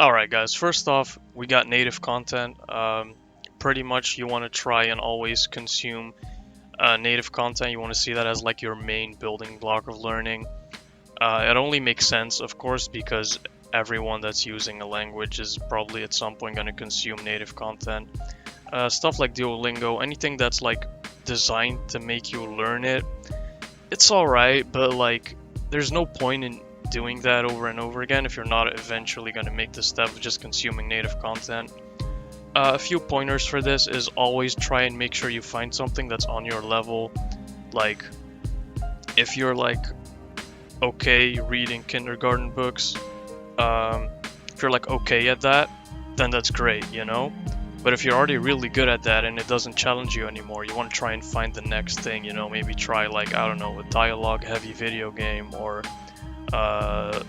Alright guys, first off, we got native content. Pretty much you want to try and always consume native content. You want to see that as like your main building block of learning. It only makes sense, of course, because everyone that's using a language is probably at some point going to consume native content. Stuff like Duolingo, anything that's like designed to make you learn it, it's alright, but like there's no point in doing that over and over again if you're not eventually going to make the step of just consuming native content. A few pointers for this is always try and make sure you find something that's on your level. Like if you're like okay reading kindergarten books, if you're like okay at that, then that's great, you know. But if you're already really good at that and it doesn't challenge you anymore, you want to try and find the next thing, you know. Maybe try like, I don't know, a dialogue heavy video game, or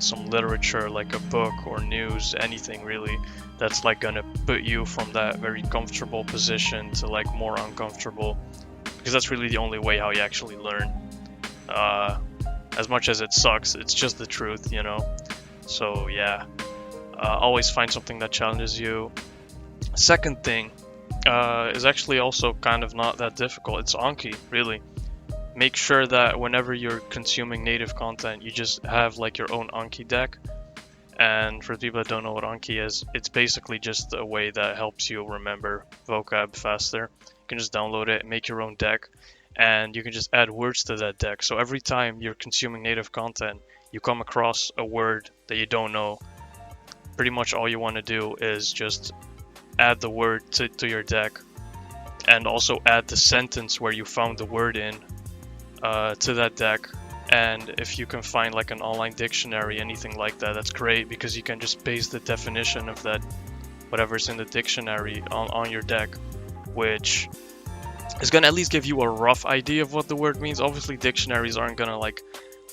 some literature like a book or news, anything really that's like gonna put you from that very comfortable position to like more uncomfortable, because that's really the only way how you actually learn. As much as it sucks, it's just the truth, you know. So yeah, always find something that challenges you. Second thing is actually also kind of not that difficult. It's Anki, really. Make sure that whenever you're consuming native content, you just have like your own Anki deck. And for people that don't know what Anki is, it's basically just a way that helps you remember vocab faster. You can just download it, make your own deck, and you can just add words to that deck. So every time you're consuming native content, you come across a word that you don't know, pretty much all you want to do is just add the word to your deck, and also add the sentence where you found the word in to that deck. And if you can find like an online dictionary, anything like that, that's great, because you can just paste the definition of that whatever's in the dictionary on your deck, which is gonna at least give you a rough idea of what the word means. Obviously dictionaries aren't gonna like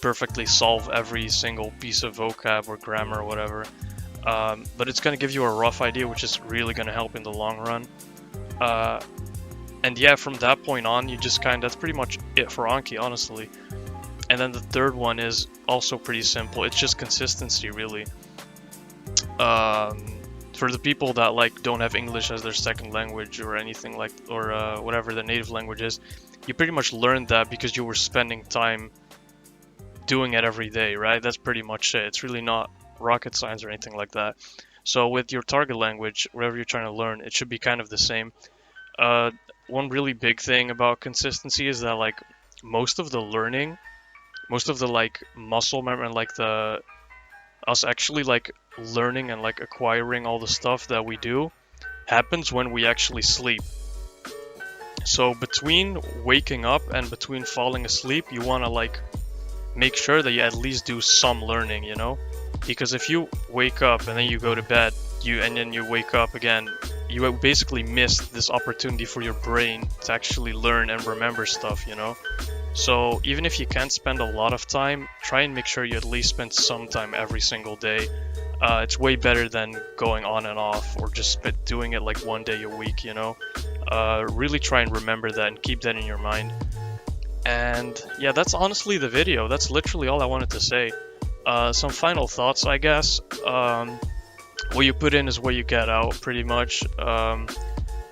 perfectly solve every single piece of vocab or grammar or whatever, but it's gonna give you a rough idea, which is really gonna help in the long run. And yeah, from that point on, you just that's pretty much it for Anki, honestly. And then the third one is also pretty simple. It's just consistency, really. For the people that like don't have English as their second language or anything like, or whatever their native language is, you pretty much learned that because you were spending time doing it every day, right? That's pretty much it. It's really not rocket science or anything like that. So with your target language, whatever you're trying to learn, it should be kind of the same. One really big thing about consistency is that like most of the learning, most of the like muscle memory, and like us actually like learning and like acquiring all the stuff that we do happens when we actually sleep. So between waking up and between falling asleep, you want to like make sure that you at least do some learning, you know. Because if you wake up and then you go to bed, and then you wake up again, you basically missed this opportunity for your brain to actually learn and remember stuff, you know. So even if you can't spend a lot of time, try and make sure you at least spend some time every single day. It's way better than going on and off, or just doing it like one day a week, you know. Really try and remember that and keep that in your mind. And yeah, that's honestly the video. That's literally all I wanted to say. Some final thoughts, I guess. What you put in is what you get out, pretty much.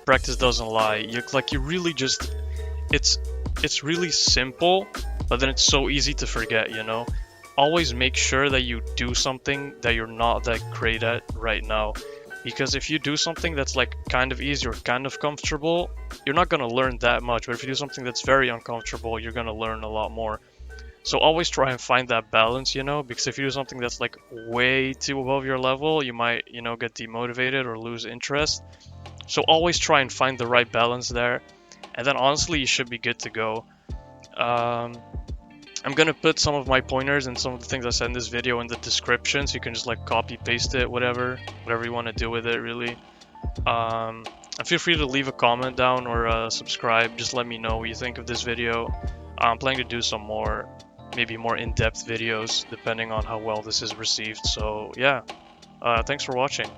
Practice doesn't lie. You really just, it's really simple, but then it's so easy to forget, you know. Always make sure that you do something that you're not that great at right now, because if you do something that's like kind of easy or kind of comfortable, you're not gonna learn that much. But if you do something that's very uncomfortable, you're gonna learn a lot more. So always try and find that balance, you know, because if you do something that's like way too above your level, you might, you know, get demotivated or lose interest. So always try and find the right balance there. And then honestly, you should be good to go. I'm going to put some of my pointers and some of the things I said in this video in the description, so you can just like copy paste it, whatever you want to do with it, really. And feel free to leave a comment down or subscribe. Just let me know what you think of this video. I'm planning to do some more, maybe more in-depth videos, depending on how well this is received. So yeah, thanks for watching.